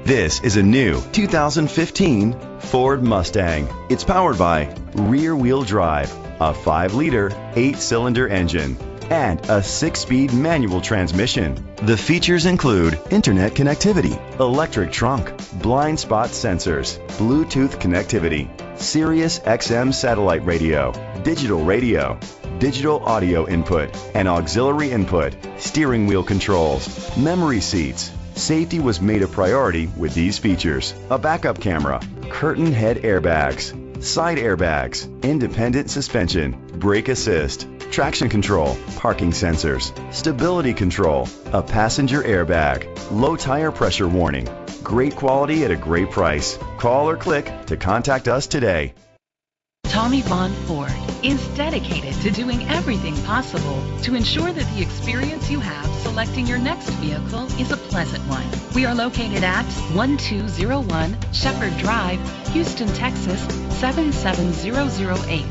This is a new 2015 Ford Mustang. It's powered by rear-wheel drive, a 5-liter, 8-cylinder engine, and a 6-speed manual transmission. The features include internet connectivity, electric trunk, blind spot sensors, Bluetooth connectivity, Sirius XM satellite radio, digital audio input, and auxiliary input, steering wheel controls, memory seats. Safety was made a priority with these features: a backup camera, curtain head airbags, side airbags, independent suspension, brake assist, traction control, parking sensors, stability control, a passenger airbag, low tire pressure warning. Great quality at a great price. Call or click to contact us today. Tommy Vaughn Ford is dedicated to doing everything possible to ensure that the experience you have selecting your next vehicle is a pleasant one. We are located at 1201 Shepherd Drive, Houston, Texas 77008.